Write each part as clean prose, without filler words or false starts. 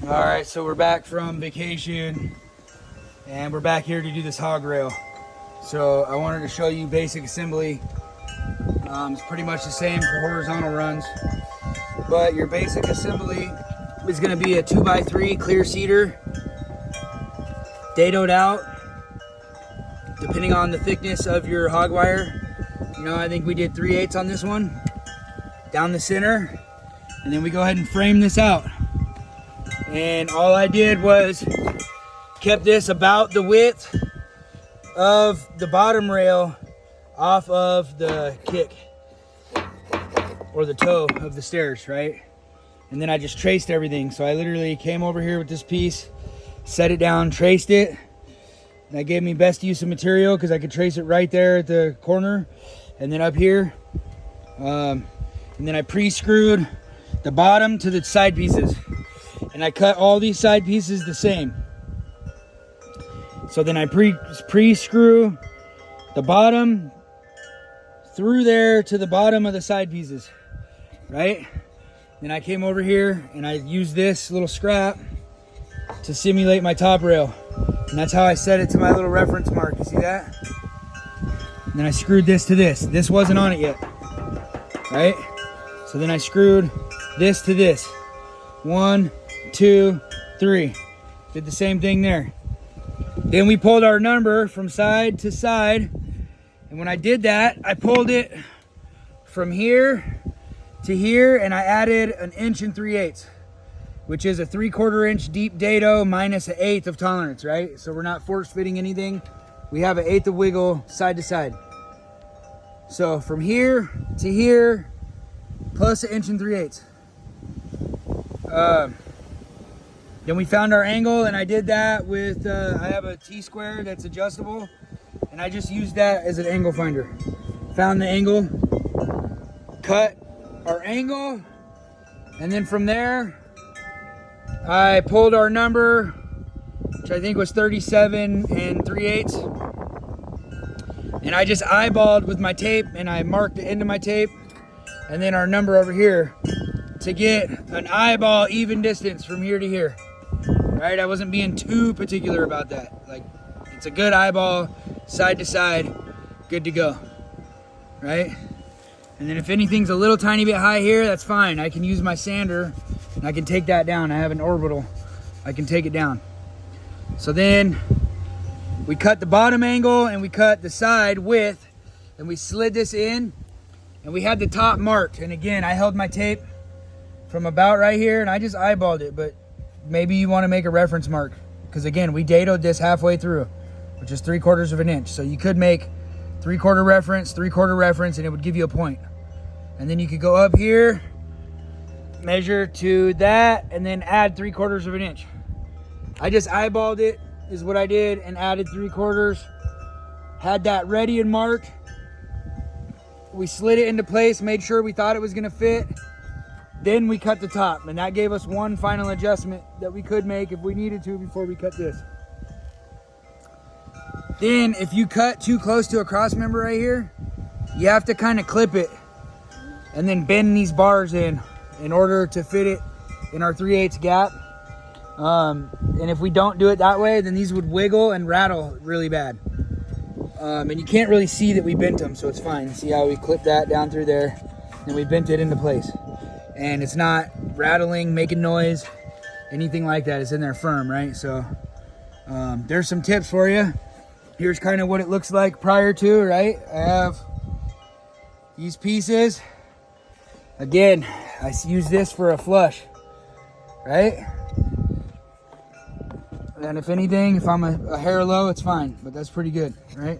All right, so we're back from vacation and we're back here to do this hog rail. So I wanted to show you basic assembly. It's pretty much the same for horizontal runs, but your basic assembly is going to be a 2x3 clear cedar, dadoed out, depending on the thickness of your hog wire. You know, I think we did 3/8 on this one, down the center, and then we go ahead and frame this out. And all I did was kept this about the width of the bottom rail off of the kick or the toe of the stairs, right? And then I just traced everything. So I literally came over here with this piece, set it down, traced it. And that gave me best use of material because I could trace it right there at the corner. And then up here, and then I pre-screwed the bottom to the side pieces. And I cut all these side pieces the same. So then I pre-screw the bottom through there to the bottom of the side pieces, right? Then I came over here and I used this little scrap to simulate my top rail. And that's how I set it to my little reference mark. You see that? And then I screwed this to this. This wasn't on it yet, right? So then I screwed this to this. 1, 2, 3. Did the same thing there. Then we pulled our number from side to side. And when I did that, I pulled it from here to here and I added 1 3/8 inches, which is a 3/4 inch deep dado minus 1/8 of tolerance, right? So we're not force fitting anything. We have 1/8 of wiggle side to side. So from here to here, plus 1 3/8 inches. Then we found our angle and I did that with, I have a T-square that's adjustable and I just used that as an angle finder. Found the angle, cut our angle, and then from there, I pulled our number, which I think was 37 3/8. And I just eyeballed with my tape and I marked the end of my tape and then our number over here to get an eyeball even distance from here to here. Right, I wasn't being too particular about that. Like, it's a good eyeball, side to side, good to go, right? And then if anything's a little tiny bit high here, that's fine. I can use my sander and I can take that down. I have an orbital, I can take it down. So then we cut the bottom angle and we cut the side width and we slid this in and we had the top marked. And again, I held my tape from about right here and I just eyeballed it, but maybe you want to make a reference mark because again, we dadoed this halfway through, which is 3/4 of an inch. So you could make 3/4 reference, 3/4 reference, and it would give you a point. And then you could go up here, measure to that, and then add 3/4 of an inch. I just eyeballed it is what I did and added 3/4. Had that ready and marked. We slid it into place, made sure we thought it was gonna fit. Then we cut the top, and that gave us one final adjustment that we could make if we needed to before we cut this. Then if you cut too close to a cross member right here, you have to kind of clip it and then bend these bars in order to fit it in our 3/8 gap. And if we don't do it that way, then these would wiggle and rattle really bad. And you can't really see that we bent them, so it's fine. See how we clipped that down through there and we bent it into place. And it's not rattling, making noise, anything like that. It's in there firm, right? So there's some tips for you. Here's kind of what it looks like prior to, right? I have these pieces. Again, I use this for a flush, right? And if anything, if I'm a hair low, it's fine, but that's pretty good, right?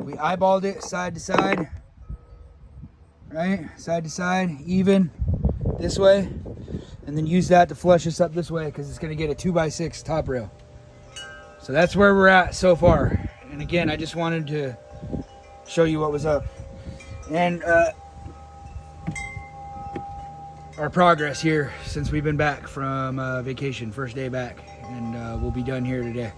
We eyeballed it side to side. Right, side to side, even this way, and then use that to flush us up this way because it's going to get a 2x6 top rail. So that's where we're at so far. And again, I just wanted to show you what was up and our progress here since we've been back from vacation, first day back, and we'll be done here today.